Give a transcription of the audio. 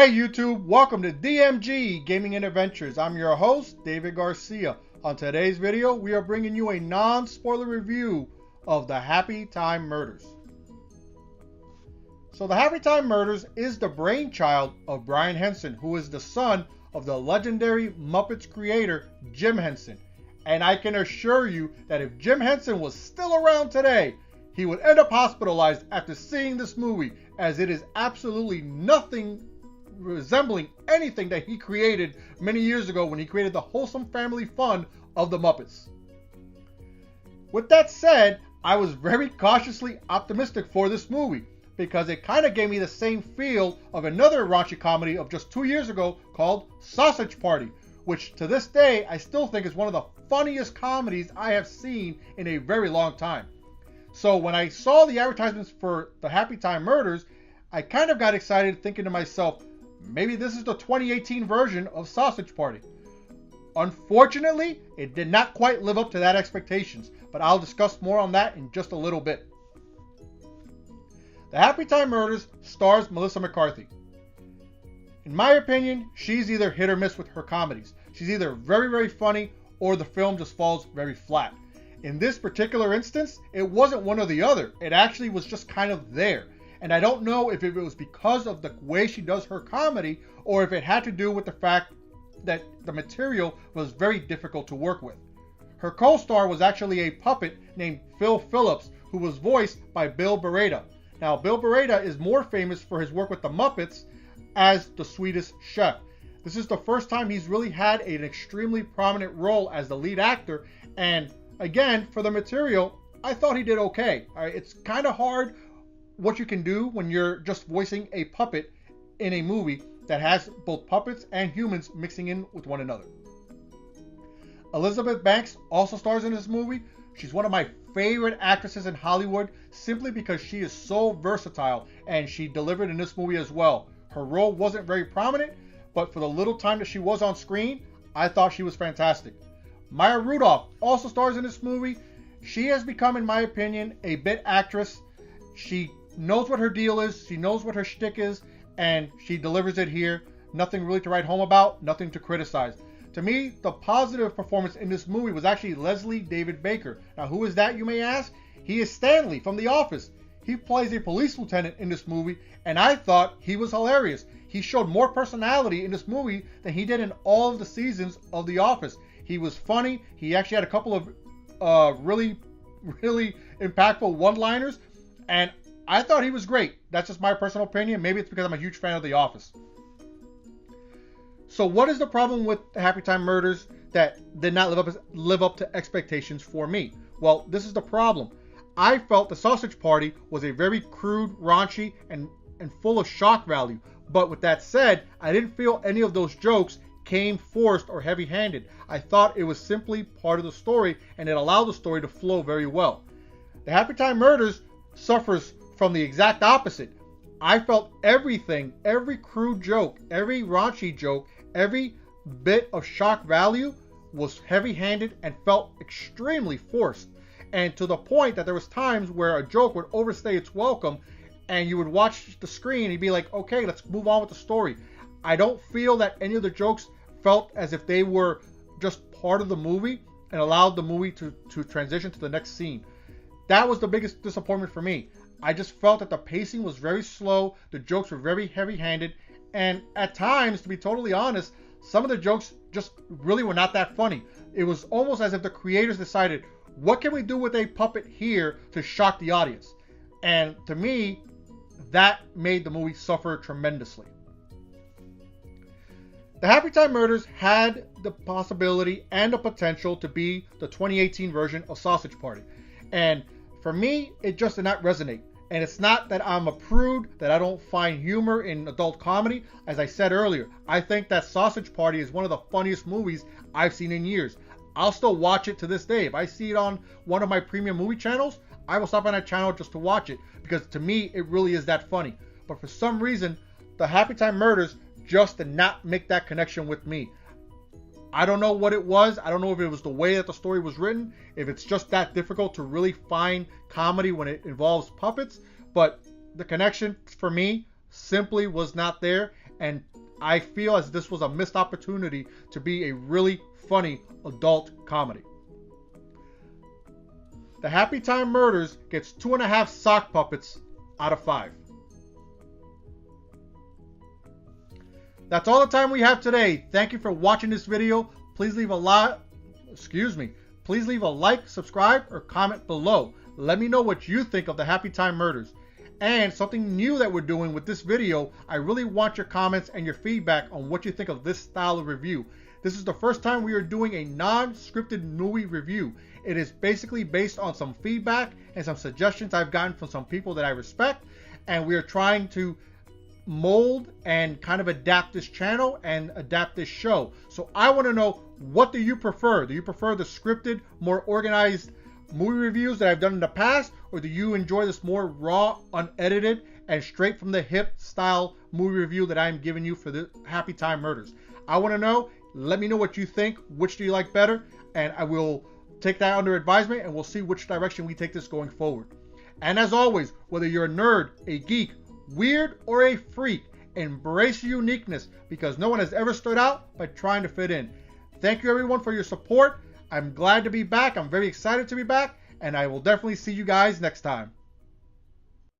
Hey YouTube, welcome to DMG Gaming and Adventures. I'm your host, David Garcia. On today's video, we are bringing you a non-spoiler review of the Happytime Murders. So the Happytime Murders is the brainchild of Brian Henson, who is the son of the legendary Muppets creator, Jim Henson. And I can assure you that if Jim Henson was still around today, he would end up hospitalized after seeing this movie, as it is absolutely nothing resembling anything that he created many years ago when he created the wholesome family fun of the Muppets. With that said, I was very cautiously optimistic for this movie because it kind of gave me the same feel of another raunchy comedy of just 2 years ago called Sausage Party, which to this day I still think is one of the funniest comedies I have seen in a very long time. So when I saw the advertisements for the Happytime Murders, I kind of got excited, thinking to myself, maybe this is the 2018 version of Sausage Party. Unfortunately, it did not quite live up to that expectations, but I'll discuss more on that in just a little bit. The Happytime Murders stars Melissa McCarthy. In my opinion, she's either hit or miss with her comedies. She's either very funny or the film just falls very flat. In this particular instance, it wasn't one or the other. It actually was just kind of there. And I don't know if it was because of the way she does her comedy or if it had to do with the fact that the material was very difficult to work with. Her co-star was actually a puppet named Phil Phillips, who was voiced by Bill Beretta. Now, Bill Beretta is more famous for his work with the Muppets as the Swedish Chef. This is the first time he's really had an extremely prominent role as the lead actor, and again, for the material, I thought he did okay. It's kind of hard what you can do when you're just voicing a puppet in a movie that has both puppets and humans mixing in with one another. Elizabeth Banks also stars in this movie. She's one of my favorite actresses in Hollywood simply because she is so versatile, and she delivered in this movie as well. Her role wasn't very prominent, but for the little time that she was on screen, I thought she was fantastic. Maya Rudolph also stars in this movie. She has become, in my opinion, a bit actress. She knows what her deal is, she knows what her shtick is, and she delivers it here. Nothing really to write home about, nothing to criticize. To me, the positive performance in this movie was actually Leslie David Baker. Now, who is that, you may ask? He is Stanley from The Office. He plays a police lieutenant in this movie, and I thought he was hilarious. He showed more personality in this movie than he did in all of the seasons of The Office. He was funny. He actually had a couple of really impactful one-liners, and I thought he was great. That's just my personal opinion. Maybe it's because I'm a huge fan of The Office. So what is the problem with the Happytime Murders that did not live up to expectations for me? Well, this is the problem. I felt the Sausage Party was a very crude, raunchy, and full of shock value. But with that said, I didn't feel any of those jokes came forced or heavy-handed. I thought it was simply part of the story, and it allowed the story to flow very well. The Happytime Murders suffers from the exact opposite. I felt everything, every crude joke, every raunchy joke, every bit of shock value was heavy-handed and felt extremely forced. And to the point that there was times where a joke would overstay its welcome, and you would watch the screen and you'd be like, okay, let's move on with the story. I don't feel that any of the jokes felt as if they were just part of the movie and allowed the movie to transition to the next scene. That was the biggest disappointment for me. I just felt that the pacing was very slow, the jokes were very heavy-handed, and at times, to be totally honest, some of the jokes just really were not that funny. It was almost as if the creators decided, what can we do with a puppet here to shock the audience? And to me, that made the movie suffer tremendously. The Happytime Murders had the possibility and the potential to be the 2018 version of Sausage Party. And for me, it just did not resonate. And it's not that I'm a prude, that I don't find humor in adult comedy. As I said earlier, I think that Sausage Party is one of the funniest movies I've seen in years. I'll still watch it to this day. If I see it on one of my premium movie channels, I will stop on that channel just to watch it, because to me, it really is that funny. But for some reason, the Happytime Murders just did not make that connection with me. I don't know what it was. I don't know if it was the way that the story was written, if it's just that difficult to really find comedy when it involves puppets, but the connection for me simply was not there, and I feel as this was a missed opportunity to be a really funny adult comedy. The Happytime Murders gets 2.5 sock puppets out of 5. That's all the time we have today. Thank you for watching this video. Please leave a Please leave a like, subscribe, or comment below. Let me know what you think of the Happytime Murders. And something new that we're doing with this video, I really want your comments and your feedback on what you think of this style of review. This is the first time we are doing a non-scripted movie review. It is basically based on some feedback and some suggestions I've gotten from some people that I respect. And we are trying to mold and kind of adapt this channel and adapt this show. So I want to know, what do you prefer? Do you prefer the scripted, more organized movie reviews that I've done in the past, or do you enjoy this more raw, unedited, and straight from the hip style movie review that I'm giving you for the Happytime Murders? I want to know. Let me know what you think. Which do you like better? And I will take that under advisement, and we'll see which direction we take this going forward. And as always, whether you're a nerd, a geek, weird, or a freak, embrace your uniqueness, because no one has ever stood out by trying to fit in. Thank you everyone for your support. I'm glad to be back. I'm very excited to be back, and I will definitely see you guys next time.